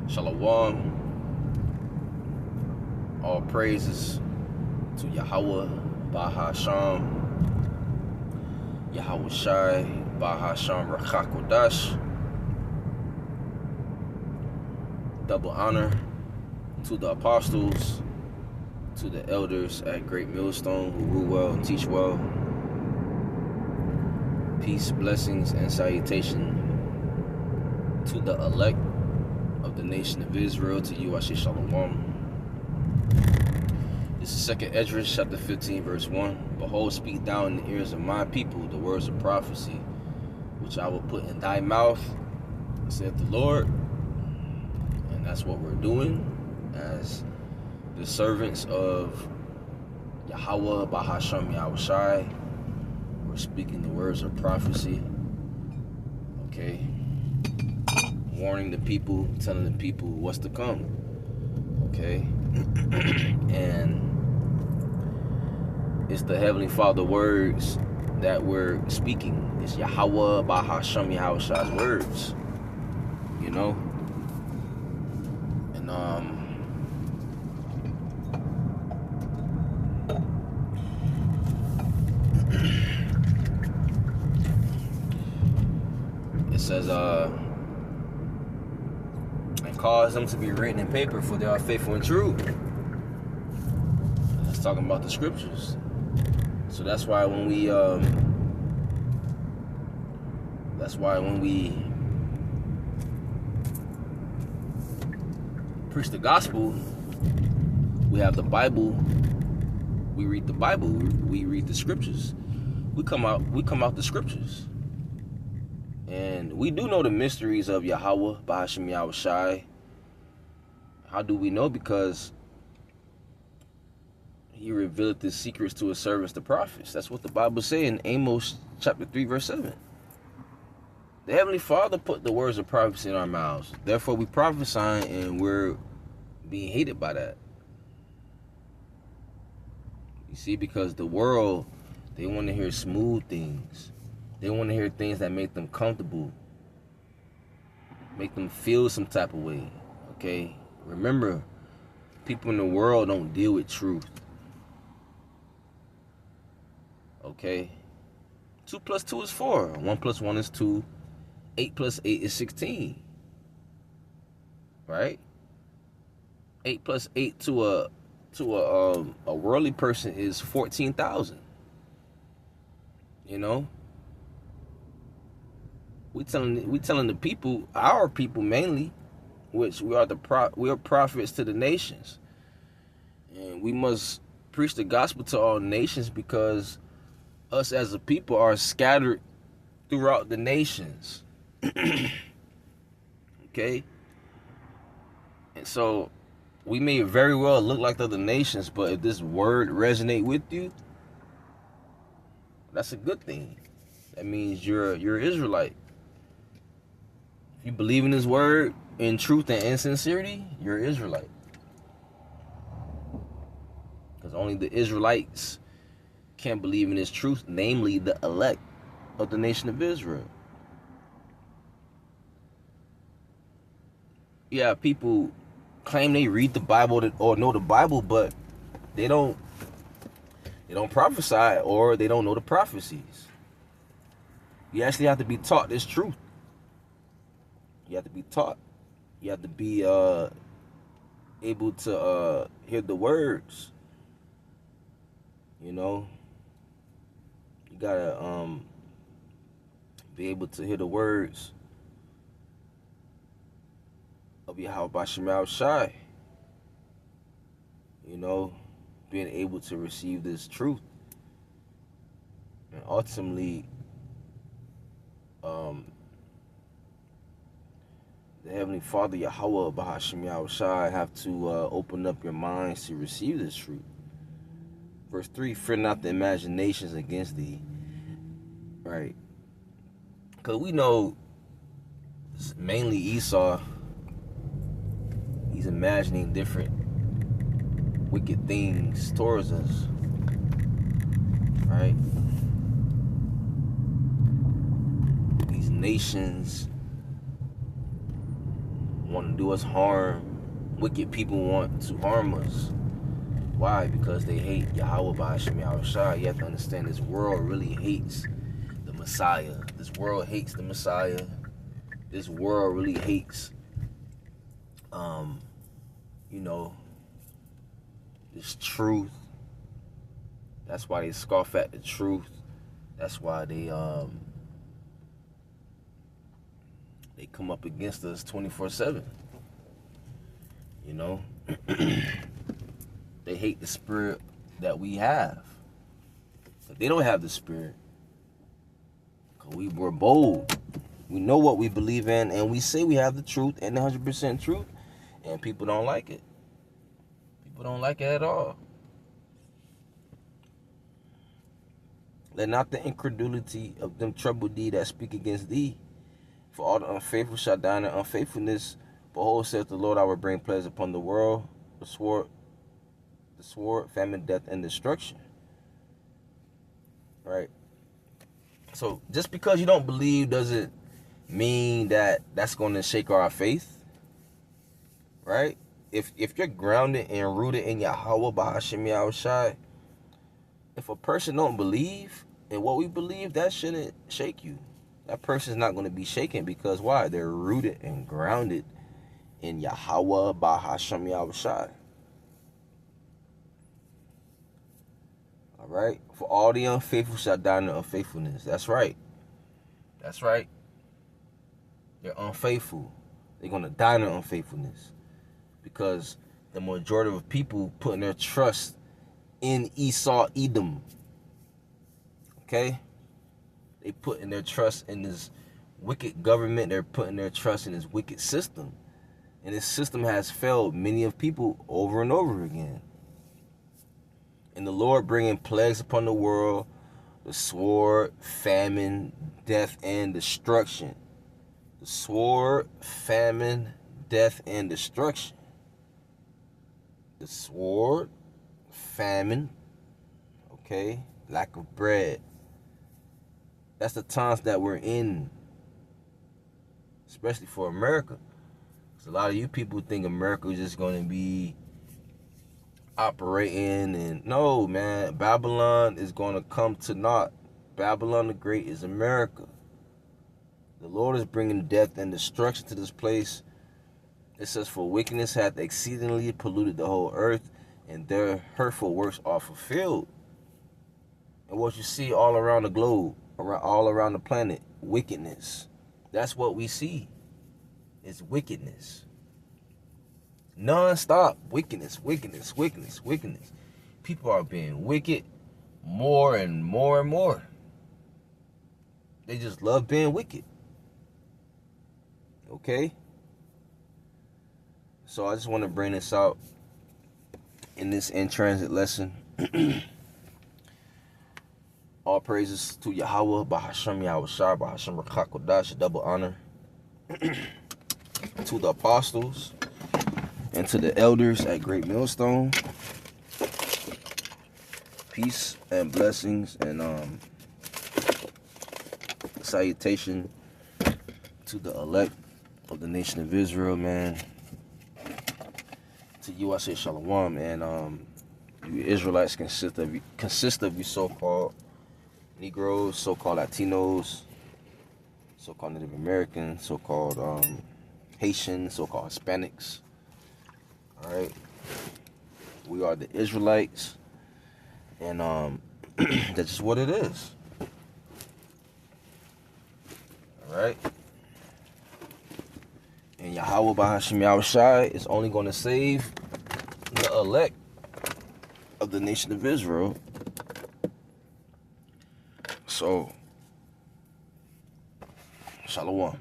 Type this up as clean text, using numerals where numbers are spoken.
Shalom. All praises to Yahweh, Bahasham, Yahweh Shai, Bahasham Rachakodash. Double honor to the apostles, to the elders at Great Millstone who rule well and teach well. Peace, blessings, and salutation to the elect of the nation of Israel, to you I say Shalom. This is 2nd Esdras chapter 15 verse 1. Behold, speak thou in the ears of my people the words of prophecy, which I will put in thy mouth, saith the Lord. And that's what we're doing as the servants of Yahweh, Bahasham, Yahweh Shai. We're speaking the words of prophecy. Okay? Warning the people, telling the people what's to come. Okay? And it's the Heavenly Father words that we're speaking. It's Yahweh, Bahasham, Yahweh Shai's words. You know? And it says, and cause them to be written in paper, for they are faithful and true. That's talking about the scriptures. So that's why when we preach the gospel, we have the Bible. We read the Bible. We read the scriptures. We come out the scriptures. And we do know the mysteries of Yahweh, Bahasham Yahweh Shai. How do we know? Because he revealed the secrets to his servants, the prophets. That's what the Bible says in Amos chapter 3, verse 7. The Heavenly Father put the words of prophecy in our mouths. Therefore, we prophesy, and we're being hated by that. You see, because the world, they want to hear smooth things. They want to hear things that make them comfortable, make them feel some type of way. Okay? Remember, people in the world don't deal with truth. Okay? 2 plus 2 is 4. 1 plus 1 is 2. 8 plus 8 is 16. Right? 8 plus 8 to a worldly person is 14,000. You know? We telling the people, our people mainly, which we are prophets to the nations. And we must preach the gospel to all nations, because us as a people are scattered throughout the nations. Okay? And so we may very well look like the other nations, but if this word resonate with you, that's a good thing. That means you're an Israelite. If you believe in his word in truth and in sincerity, you're an Israelite. Because only the Israelites can believe in his truth, namely the elect of the nation of Israel. Yeah, people claim they read the Bible or know the Bible, but they don't prophesy, or they don't know the prophecies. You actually have to be taught this truth. You have to be taught. You have to be able to hear the words. You know, you gotta be able to hear the words of Yahweh Bahasham Yahweh Shai. You know, being able to receive this truth, and ultimately, the Heavenly Father, Yahweh Bahasham Yahweh Shai, have to open up your minds to receive this truth. Verse 3, fear not the imaginations against thee. Right? Because we know mainly Esau, he's imagining different wicked things towards us. Right? These nations want to do us harm. Wicked people want to harm us. Why? Because they hate Yahweh Ba'ashem Yahushua. You have to understand this world really hates the Messiah. This world hates the Messiah. This world really hates, this truth. That's why they scoff at the truth. That's why they come up against us 24/7. They hate the spirit that we have. But they don't have the spirit. Because we're bold. We know what we believe in, and we say we have the truth and the 100% truth, and people don't like it. People don't like it at all. Let not the incredulity of them trouble thee that speak against thee. For all the unfaithful shall die in their unfaithfulness. Behold, saith the Lord, I will bring plagues upon the world, the sword, famine, death, and destruction. Right? So just because you don't believe doesn't mean that that's going to shake our faith. Right? If you're grounded and rooted in Yahweh Ba'ashem Yahushua, if a person don't believe in what we believe, that shouldn't shake you. That person's not going to be shaken because why? They're rooted and grounded in Yahweh Ba'ashem Yahushua. All right? For all the unfaithful shall die in their unfaithfulness. That's right. That's right. They're unfaithful. They're going to die in their unfaithfulness. Because the majority of people putting their trust in Esau, Edom. Okay? They putting their trust in this wicked government. They're putting their trust in this wicked system. And this system has failed many of people over and over again. And the Lord bringing plagues upon the world, the sword, famine, death, and destruction. The sword, famine, death, and destruction. The sword, famine, okay, lack of bread. That's the times that we're in, especially for America. Because a lot of you people think America is just going to be operating, and no, man, Babylon is going to come to naught. Babylon the Great is America. The Lord is bringing death and destruction to this place. It says, for wickedness hath exceedingly polluted the whole earth, and their hurtful works are fulfilled. And what you see all around the globe, all around the planet, wickedness. That's what we see, is wickedness. Non-stop wickedness, wickedness, wickedness, wickedness. People are being wicked more and more and more. They just love being wicked. Okay? So I just want to bring this out in this in-transit lesson. All praises to Yahweh, Ba'ashem Yahushua, Ba'ashem Rakakodash, double honor to the apostles and to the elders at Great Millstone. Peace and blessings and salutation to the elect of the nation of Israel, man. To you I say shalom, and you Israelites consist of you so-called Negroes, so-called Latinos, so-called Native Americans, so-called Haitians, so-called Hispanics. All right, we are the Israelites, and that's just what it is. All right, and Yahweh Ba'ashem Yahushua is only going to save the elect of the nation of Israel. So, shalom.